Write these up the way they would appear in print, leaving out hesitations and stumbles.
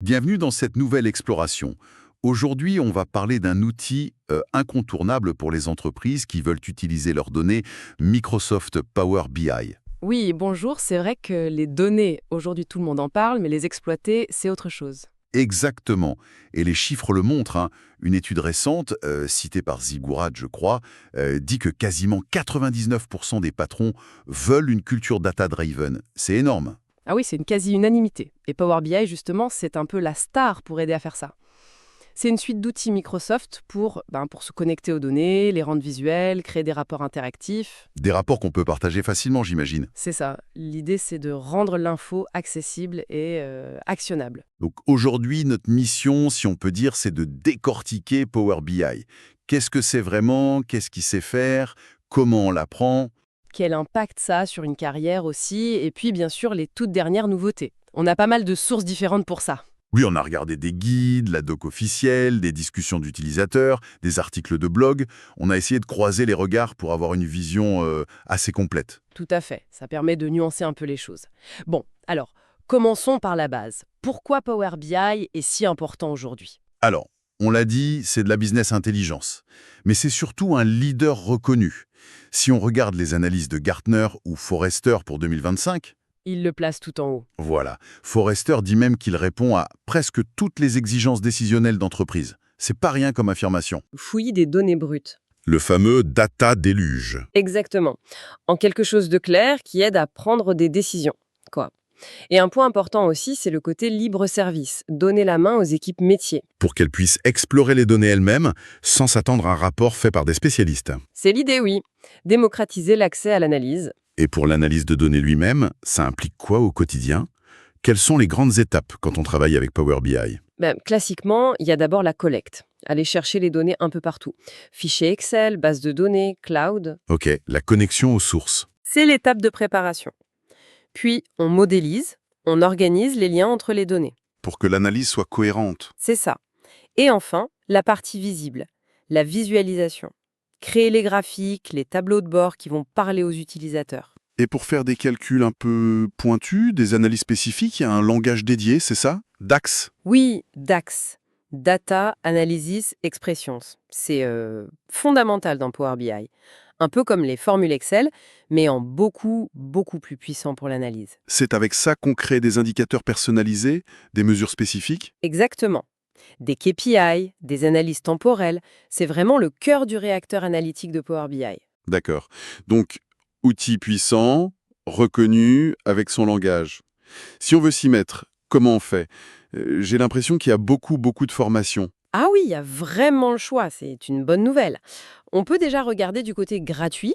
Bienvenue dans cette nouvelle exploration. Aujourd'hui, on va parler d'un outil incontournable pour les entreprises qui veulent utiliser leurs données, Microsoft Power BI. Oui, bonjour, c'est vrai que les données, aujourd'hui tout le monde en parle, mais les exploiter, c'est autre chose. Exactement. Et les chiffres le montrent, hein. Une étude récente, citée par Ziggurat, je crois, dit que quasiment 99% des patrons veulent une culture data-driven. C'est énorme. Ah oui, c'est une quasi-unanimité. Et Power BI, justement, c'est un peu la star pour aider à faire ça. C'est une suite d'outils Microsoft pour se connecter aux données, les rendre visuels, créer des rapports interactifs. Des rapports qu'on peut partager facilement, j'imagine. C'est ça. L'idée, c'est de rendre l'info accessible et actionnable. Donc aujourd'hui, notre mission, si on peut dire, c'est de décortiquer Power BI. Qu'est-ce que c'est vraiment? Qu'est-ce qu'il sait faire? Comment on l'apprend? Quel impact ça a sur une carrière aussi, et puis bien sûr les toutes dernières nouveautés. On a pas mal de sources différentes pour ça. Oui, on a regardé des guides, la doc officielle, des discussions d'utilisateurs, des articles de blog. On a essayé de croiser les regards pour avoir une vision assez complète. Tout à fait, ça permet de nuancer un peu les choses. Bon, alors, commençons par la base. Pourquoi Power BI est si important aujourd'hui? Alors, on l'a dit, c'est de la business intelligence. Mais c'est surtout un leader reconnu. Si on regarde les analyses de Gartner ou Forrester pour 2025, Il le place tout en haut. voilà, Forrester dit même qu'il répond à presque toutes les exigences décisionnelles d'entreprise. C'est pas rien comme affirmation. Fouillis des données brutes. Le fameux data déluge. Exactement. En quelque chose de clair qui aide à prendre des décisions, quoi. Et un point important aussi, c'est le côté libre service, donner la main aux équipes métiers. Pour qu'elles puissent explorer les données elles-mêmes sans s'attendre à un rapport fait par des spécialistes. C'est l'idée, oui. Démocratiser l'accès à l'analyse. Et pour l'analyse de données lui-même, ça implique quoi au quotidien? Quelles sont les grandes étapes quand on travaille avec Power BI? Classiquement, il y a d'abord la collecte. Aller chercher les données un peu partout. Fichiers Excel, bases de données, cloud. Ok, la connexion aux sources. C'est l'étape de préparation. Puis, on modélise, on organise les liens entre les données. Pour que l'analyse soit cohérente. C'est ça. Et enfin, la partie visible, la visualisation. Créer les graphiques, les tableaux de bord qui vont parler aux utilisateurs. Et pour faire des calculs un peu pointus, des analyses spécifiques, il y a un langage dédié, c'est ça? DAX. Oui, DAX, Data Analysis Expressions. C'est fondamental dans Power BI. Un peu comme les formules Excel, mais en beaucoup, beaucoup plus puissant pour l'analyse. C'est avec ça qu'on crée des indicateurs personnalisés, des mesures spécifiques? Exactement. Des KPI, des analyses temporelles, c'est vraiment le cœur du réacteur analytique de Power BI. D'accord. Donc, outil puissant, reconnu, avec son langage. Si on veut s'y mettre, comment on fait? J'ai l'impression qu'il y a beaucoup de formations. Ah oui, il y a vraiment le choix, c'est une bonne nouvelle. On peut déjà regarder du côté gratuit.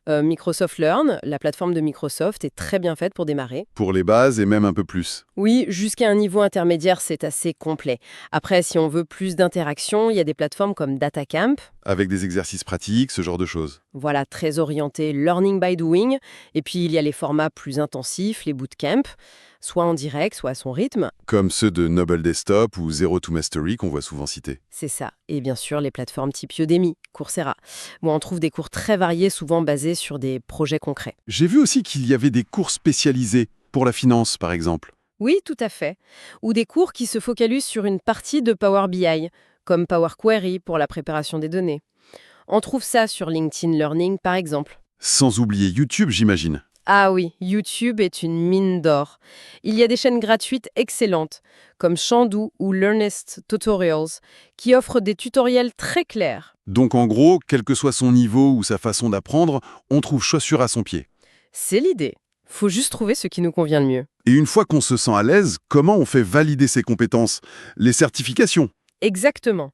Microsoft Learn, la plateforme de Microsoft, est très bien faite pour démarrer. Pour les bases et même un peu plus. Oui, jusqu'à un niveau intermédiaire, c'est assez complet. Après, si on veut plus d'interaction, il y a des plateformes comme DataCamp, Avec des exercices pratiques, ce genre de choses. voilà, très orienté learning by doing. Et puis, il y a les formats plus intensifs, les bootcamps, soit en direct, soit à son rythme. Comme ceux de Noble Desktop ou Zero to Mastery qu'on voit souvent cités. C'est ça. Et bien sûr, les plateformes type Udemy, Coursera, où on trouve des cours très variés, souvent basés sur des projets concrets. J'ai vu aussi qu'il y avait des cours spécialisés, pour la finance par exemple. Oui, tout à fait. Ou des cours qui se focalisent sur une partie de Power BI, comme Power Query pour la préparation des données. On trouve ça sur LinkedIn Learning, par exemple. Sans oublier YouTube, j'imagine. Ah oui, YouTube est une mine d'or. Il y a des chaînes gratuites excellentes, comme Shandou ou Learnest Tutorials, qui offrent des tutoriels très clairs. Donc en gros, quel que soit son niveau ou sa façon d'apprendre, on trouve chaussure à son pied. C'est l'idée. Faut juste trouver ce qui nous convient le mieux. Et une fois qu'on se sent à l'aise, comment on fait valider ses compétences? Les certifications. Exactement.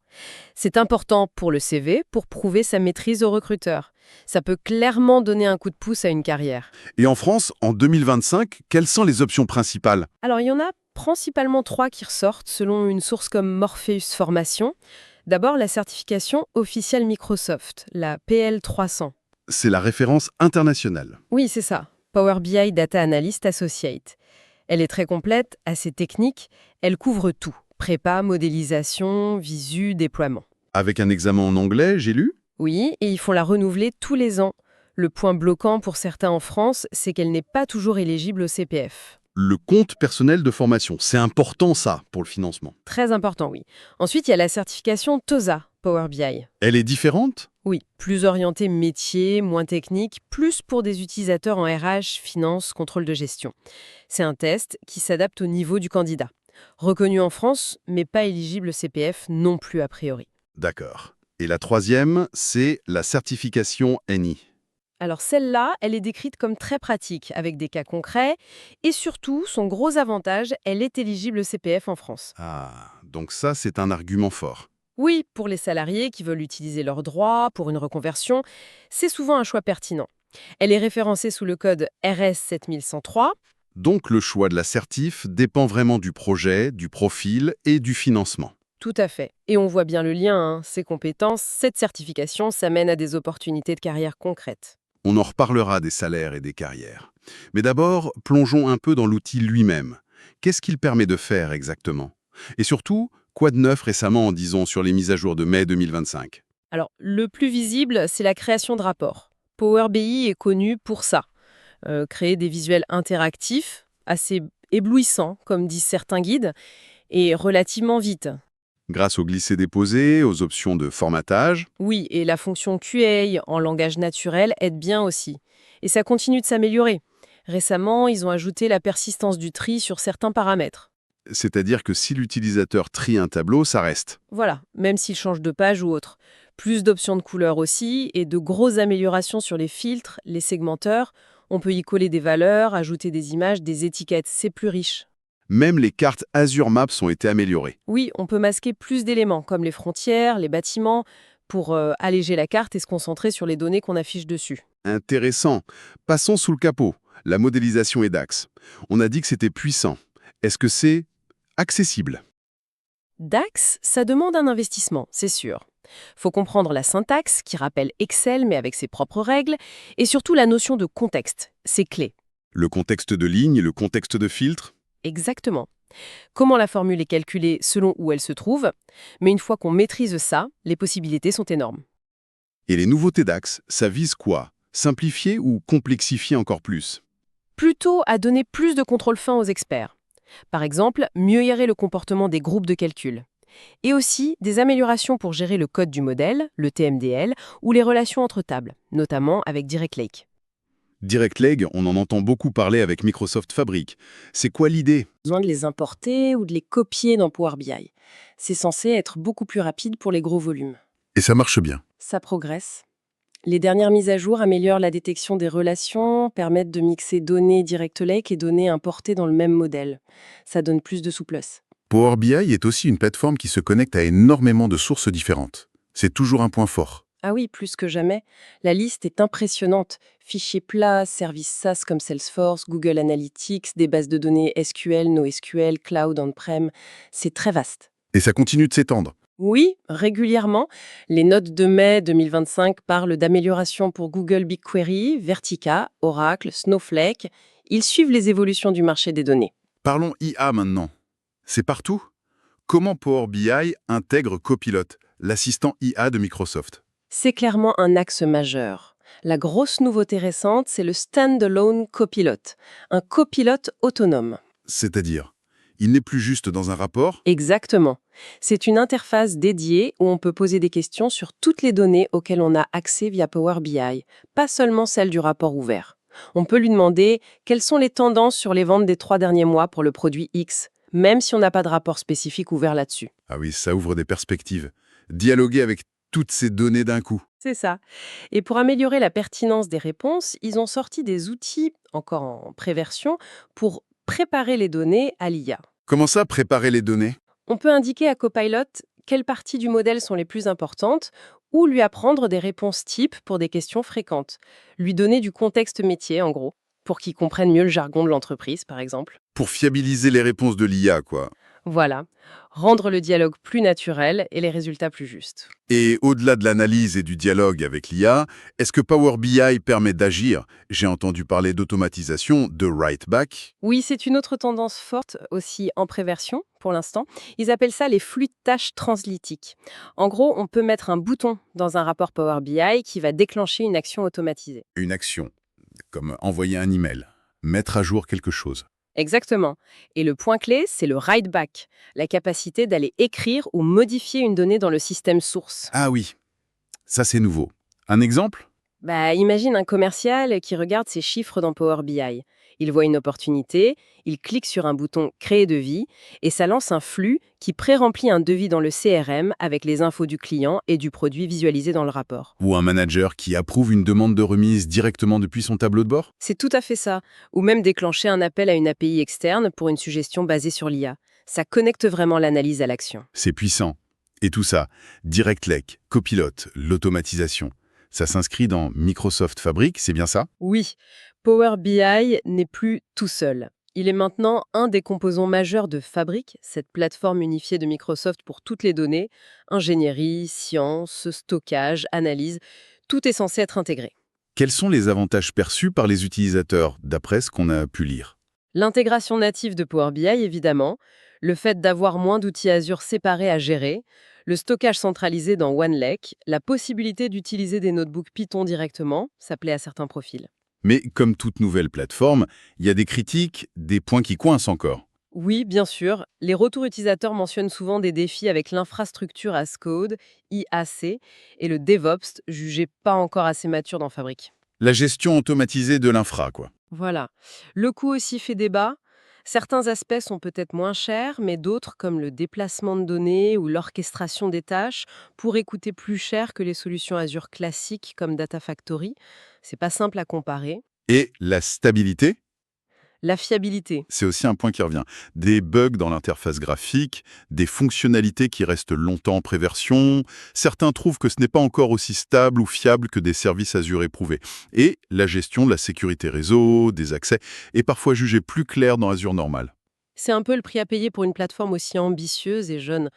C'est important pour le CV, pour prouver sa maîtrise au recruteur. Ça peut clairement donner un coup de pouce à une carrière. Et en France, en 2025, quelles sont les options principales? Alors, il y en a principalement 3 qui ressortent selon une source comme Morpheus Formation. D'abord, la certification officielle Microsoft, la PL300. C'est la référence internationale. Oui, c'est ça. Power BI Data Analyst Associate. Elle est très complète, assez technique. Elle couvre tout. Prépa, modélisation, visu, déploiement. Avec un examen en anglais, j'ai lu? Oui, et il faut la renouveler tous les ans. Le point bloquant pour certains en France, c'est qu'elle n'est pas toujours éligible au CPF. le compte personnel de formation. C'est important ça pour le financement. Très important, oui. Ensuite, il y a la certification TOSA, Power BI. Elle est différente? Oui, plus orientée métier, moins technique, plus pour des utilisateurs en RH, finance, contrôle de gestion. C'est un test qui s'adapte au niveau du candidat. Reconnu en France, mais pas éligible CPF non plus a priori. D'accord. Et la troisième, c'est la certification NI. Alors celle-là, elle est décrite comme très pratique, avec des cas concrets, et surtout, son gros avantage, elle est éligible CPF en France. Ah, donc ça, c'est un argument fort. Oui, pour les salariés qui veulent utiliser leurs droits pour une reconversion, c'est souvent un choix pertinent. Elle est référencée sous le code RS 7103. Donc le choix de l'assertif dépend vraiment du projet, du profil et du financement. Tout à fait. Et on voit bien le lien, hein. Ces compétences, cette certification, ça mène à des opportunités de carrière concrètes. On en reparlera des salaires et des carrières. Mais d'abord, plongeons un peu dans l'outil lui-même. Qu'est-ce qu'il permet de faire exactement? Et surtout, quoi de neuf récemment, disons, sur les mises à jour de mai 2025? Alors, le plus visible, c'est la création de rapports. Power BI est connu pour ça. Créer des visuels interactifs, assez éblouissants, comme disent certains guides, et relativement vite. Grâce au glisser-déposer, aux options de formatage, Oui, et la fonction QA en langage naturel aide bien aussi. Et ça continue de s'améliorer. Récemment, ils ont ajouté la persistance du tri sur certains paramètres. c'est-à-dire que si l'utilisateur trie un tableau, ça reste. Voilà, même s'il change de page ou autre. Plus d'options de couleurs aussi, et de grosses améliorations sur les filtres, les segmenteurs. On peut y coller des valeurs, ajouter des images, des étiquettes, c'est plus riche. Même les cartes Azure Maps ont été améliorées. Oui, on peut masquer plus d'éléments, comme les frontières, les bâtiments, pour alléger la carte et se concentrer sur les données qu'on affiche dessus. Intéressant. Passons sous le capot. La modélisation et DAX. On a dit que c'était puissant. Est-ce que c'est accessible? DAX, ça demande un investissement, c'est sûr. Faut comprendre la syntaxe, qui rappelle Excel mais avec ses propres règles, et surtout la notion de contexte, c'est clé. Le contexte de ligne, le contexte de filtre? Exactement. Comment la formule est calculée selon où elle se trouve, mais une fois qu'on maîtrise ça, les possibilités sont énormes. Et les nouveautés DAX, ça vise quoi? Simplifier ou complexifier encore plus? Plutôt à donner plus de contrôle fin aux experts. Par exemple, mieux gérer le comportement des groupes de calcul. Et aussi des améliorations pour gérer le code du modèle, le TMDL, ou les relations entre tables, notamment avec Direct Lake. Direct Leg, on en entend beaucoup parler avec Microsoft Fabric. C'est quoi l'idée? Besoin de les importer ou de les copier dans Power BI. C'est censé être beaucoup plus rapide pour les gros volumes. Et ça marche bien. Ça progresse. Les dernières mises à jour améliorent la détection des relations, permettent de mixer données Direct Lake et données importées dans le même modèle. Ça donne plus de souplesse. Power BI est aussi une plateforme qui se connecte à énormément de sources différentes. C'est toujours un point fort. Ah oui, plus que jamais. La liste est impressionnante. Fichiers plats, services SaaS comme Salesforce, Google Analytics, des bases de données SQL, NoSQL, Cloud on-prem. C'est très vaste. Et ça continue de s'étendre. Oui, régulièrement. Les notes de mai 2025 parlent d'améliorations pour Google BigQuery, Vertica, Oracle, Snowflake. Ils suivent les évolutions du marché des données. Parlons IA maintenant. C'est partout? Comment Power BI intègre Copilot, l'assistant IA de Microsoft? C'est clairement un axe majeur. La grosse nouveauté récente, c'est le Standalone Copilot, un copilote autonome. C'est-à-dire, il n'est plus juste dans un rapport? Exactement. C'est une interface dédiée où on peut poser des questions sur toutes les données auxquelles on a accès via Power BI, pas seulement celles du rapport ouvert. On peut lui demander quelles sont les tendances sur les ventes des 3 derniers mois pour le produit X, même si on n'a pas de rapport spécifique ouvert là-dessus. Ah oui, ça ouvre des perspectives. Dialoguer avec toutes ces données d'un coup. C'est ça. Et pour améliorer la pertinence des réponses, ils ont sorti des outils, encore en préversion, pour préparer les données à l'IA. Comment ça, préparer les données? On peut indiquer à Copilot quelles parties du modèle sont les plus importantes ou lui apprendre des réponses types pour des questions fréquentes. Lui donner du contexte métier, en gros, pour qu'il comprenne mieux le jargon de l'entreprise, par exemple. Pour fiabiliser les réponses de l'IA, quoi. Voilà. Rendre le dialogue plus naturel et les résultats plus justes. Et au-delà de l'analyse et du dialogue avec l'IA, est-ce que Power BI permet d'agir? J'ai entendu parler d'automatisation, de write back. Oui, c'est une autre tendance forte aussi en préversion pour l'instant. Ils appellent ça les flux de tâches translytiques. En gros, on peut mettre un bouton dans un rapport Power BI qui va déclencher une action automatisée. Une action, comme envoyer un email, mettre à jour quelque chose. Exactement. Et le point clé, c'est le write back, la capacité d'aller écrire ou modifier une donnée dans le système source. Ah oui, ça c'est nouveau. Un exemple? Imagine un commercial qui regarde ses chiffres dans Power BI. Il voit une opportunité, il clique sur un bouton Créer devis et ça lance un flux qui pré-remplit un devis dans le CRM avec les infos du client et du produit visualisé dans le rapport. Ou un manager qui approuve une demande de remise directement depuis son tableau de bord? C'est tout à fait ça. Ou même déclencher un appel à une API externe pour une suggestion basée sur l'IA. Ça connecte vraiment l'analyse à l'action. C'est puissant. Et tout ça, Direct Lake, Copilot, l'automatisation. Ça s'inscrit dans Microsoft Fabric, c'est bien ça? Oui, Power BI n'est plus tout seul. Il est maintenant un des composants majeurs de Fabric, cette plateforme unifiée de Microsoft pour toutes les données, ingénierie, sciences, stockage, analyse, tout est censé être intégré. Quels sont les avantages perçus par les utilisateurs, d'après ce qu'on a pu lire? L'intégration native de Power BI, évidemment, le fait d'avoir moins d'outils Azure séparés à gérer, le stockage centralisé dans OneLake, la possibilité d'utiliser des notebooks Python directement, ça plaît à certains profils. Mais comme toute nouvelle plateforme, il y a des critiques, des points qui coincent encore. Oui, bien sûr, les retours utilisateurs mentionnent souvent des défis avec l'infrastructure as code, IAC, et le DevOps, jugé pas encore assez mature dans Fabric. La gestion automatisée de l'infra, quoi. Voilà. Le coût aussi fait débat. Certains aspects sont peut-être moins chers, mais d'autres, comme le déplacement de données ou l'orchestration des tâches, pourraient coûter plus cher que les solutions Azure classiques comme Data Factory. C'est pas simple à comparer. Et la stabilité, La fiabilité. c'est aussi un point qui revient. Des bugs dans l'interface graphique, des fonctionnalités qui restent longtemps en préversion. Certains trouvent que ce n'est pas encore aussi stable ou fiable que des services Azure éprouvés. Et la gestion de la sécurité réseau, des accès, est parfois jugée plus claire dans Azure normal. C'est un peu le prix à payer pour une plateforme aussi ambitieuse et jeune.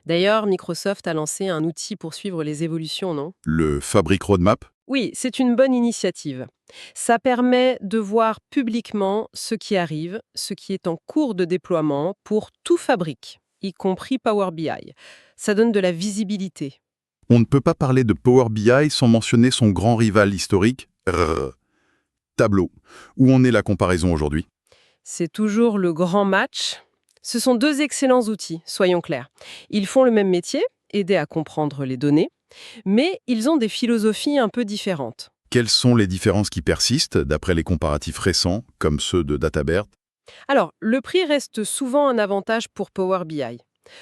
D'ailleurs, Microsoft a lancé un outil pour suivre les évolutions, non? Le Fabric Roadmap, Oui, c'est une bonne initiative. Ça permet de voir publiquement ce qui arrive, ce qui est en cours de déploiement pour tout Fabric, y compris Power BI. Ça donne de la visibilité. on ne peut pas parler de Power BI sans mentionner son grand rival historique, Tableau. Où en est la comparaison aujourd'hui? C'est toujours le grand match. Ce sont deux excellents outils, soyons clairs. Ils font le même métier, aider à comprendre les données, mais ils ont des philosophies un peu différentes. Quelles sont les différences qui persistent, d'après les comparatifs récents, comme ceux de Databert? Alors, le prix reste souvent un avantage pour Power BI.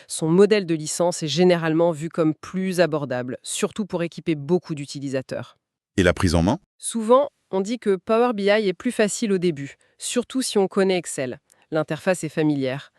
Son modèle de licence est généralement vu comme plus abordable, surtout pour équiper beaucoup d'utilisateurs. Et la prise en main? Souvent, on dit que Power BI est plus facile au début, surtout si on connaît Excel. L'interface est familière.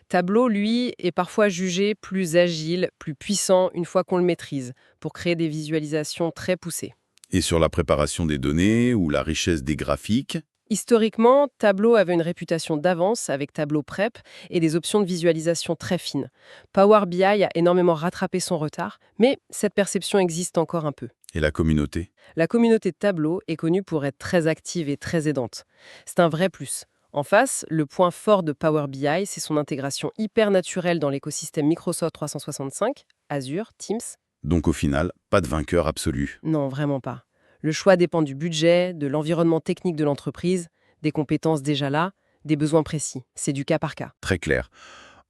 Tableau, lui, est parfois jugé plus agile, plus puissant une fois qu'on le maîtrise, pour créer des visualisations très poussées. Et sur la préparation des données ou la richesse des graphiques? Historiquement, Tableau avait une réputation d'avance avec Tableau Prep et des options de visualisation très fines. Power BI a énormément rattrapé son retard, mais cette perception existe encore un peu. Et la communauté? La communauté de Tableau est connue pour être très active et très aidante. C'est un vrai plus. En face, le point fort de Power BI, c'est son intégration hyper naturelle dans l'écosystème Microsoft 365, Azure, Teams. Donc au final, pas de vainqueur absolu. Non, vraiment pas. Le choix dépend du budget, de l'environnement technique de l'entreprise, des compétences déjà là, des besoins précis. C'est du cas par cas. Très clair.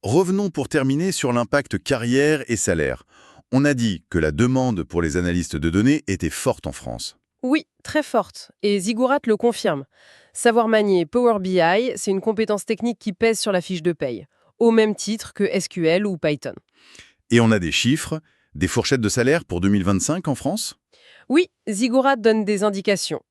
Revenons pour terminer sur l'impact carrière et salaire. On a dit que la demande pour les analystes de données était forte en France. Oui, très forte. Et Ziggurat le confirme. Savoir manier Power BI, c'est une compétence technique qui pèse sur la fiche de paye, au même titre que SQL ou Python. Et on a des chiffres, des fourchettes de salaire pour 2025 en France? Oui, Ziggurat donne des indications.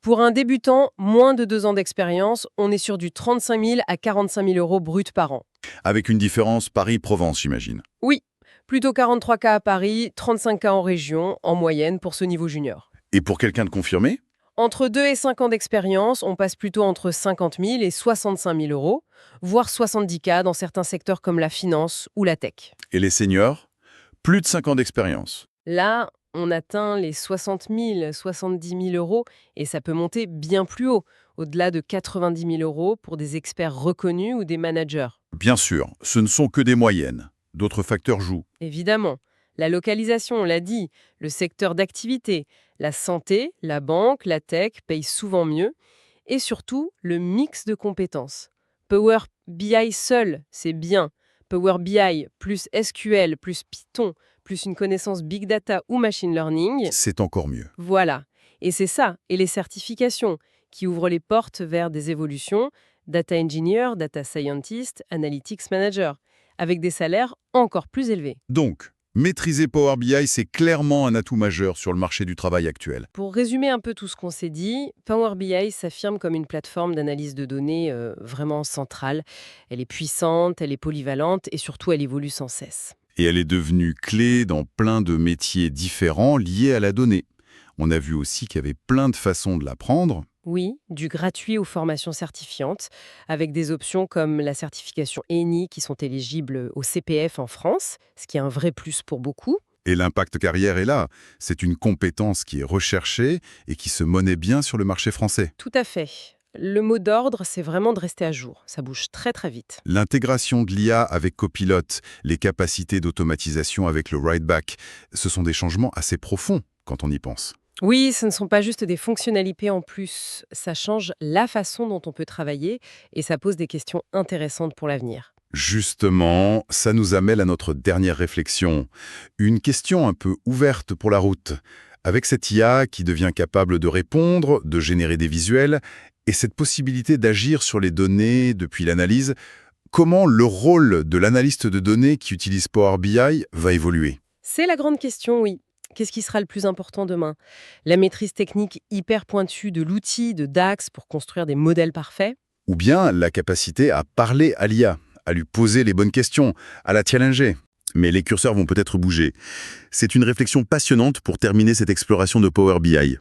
Pour un débutant, moins de 2 ans d'expérience, on est sur du 35 000 à 45 000 euros brut par an. Avec une différence Paris-Provence, j'imagine. Oui, plutôt 43 cas à Paris, 35 cas en région, en moyenne pour ce niveau junior. Et pour quelqu'un de confirmé? Entre 2 et 5 ans d'expérience, on passe plutôt entre 50 000 et 65 000 euros, voire 70 cas dans certains secteurs comme la finance ou la tech. Et les seniors? Plus de 5 ans d'expérience. Là, on atteint les 60 000, 70 000 euros et ça peut monter bien plus haut, au-delà de 90 000 euros pour des experts reconnus ou des managers. Bien sûr, ce ne sont que des moyennes. D'autres facteurs jouent. Évidemment, la localisation, on l'a dit, le secteur d'activité, la santé, la banque, la tech payent souvent mieux et surtout le mix de compétences. Power BI seul, c'est bien. Power BI plus SQL plus Python plus une connaissance big data ou machine learning, C'est encore mieux. voilà. Et c'est ça, et les certifications qui ouvrent les portes vers des évolutions, data engineer, data scientist, analytics manager, avec des salaires encore plus élevés. Donc, maîtriser Power BI, c'est clairement un atout majeur sur le marché du travail actuel. Pour résumer un peu tout ce qu'on s'est dit, Power BI s'affirme comme une plateforme d'analyse de données vraiment centrale. Elle est puissante, elle est polyvalente et surtout elle évolue sans cesse. Et elle est devenue clé dans plein de métiers différents liés à la donnée. On a vu aussi qu'il y avait plein de façons de l'apprendre. Oui, du gratuit aux formations certifiantes, avec des options comme la certification ENI qui sont éligibles au CPF en France, ce qui est un vrai plus pour beaucoup. Et l'impact carrière est là. C'est une compétence qui est recherchée et qui se monnaie bien sur le marché français. Tout à fait. Le mot d'ordre, c'est vraiment de rester à jour. Ça bouge très très vite. L'intégration de l'IA avec Copilot, les capacités d'automatisation avec le write-back, ce sont des changements assez profonds quand on y pense. Oui, ce ne sont pas juste des fonctionnalités en plus. Ça change la façon dont on peut travailler et ça pose des questions intéressantes pour l'avenir. Justement, ça nous amène à notre dernière réflexion. Une question un peu ouverte pour la route. Avec cette IA qui devient capable de répondre, de générer des visuels, et cette possibilité d'agir sur les données depuis l'analyse, comment le rôle de l'analyste de données qui utilise Power BI va évoluer? C'est la grande question, oui. Qu'est-ce qui sera le plus important demain? La maîtrise technique hyper pointue de l'outil, de DAX pour construire des modèles parfaits? Ou bien la capacité à parler à l'IA, à lui poser les bonnes questions, à la challenger? Mais les curseurs vont peut-être bouger. C'est une réflexion passionnante pour terminer cette exploration de Power BI.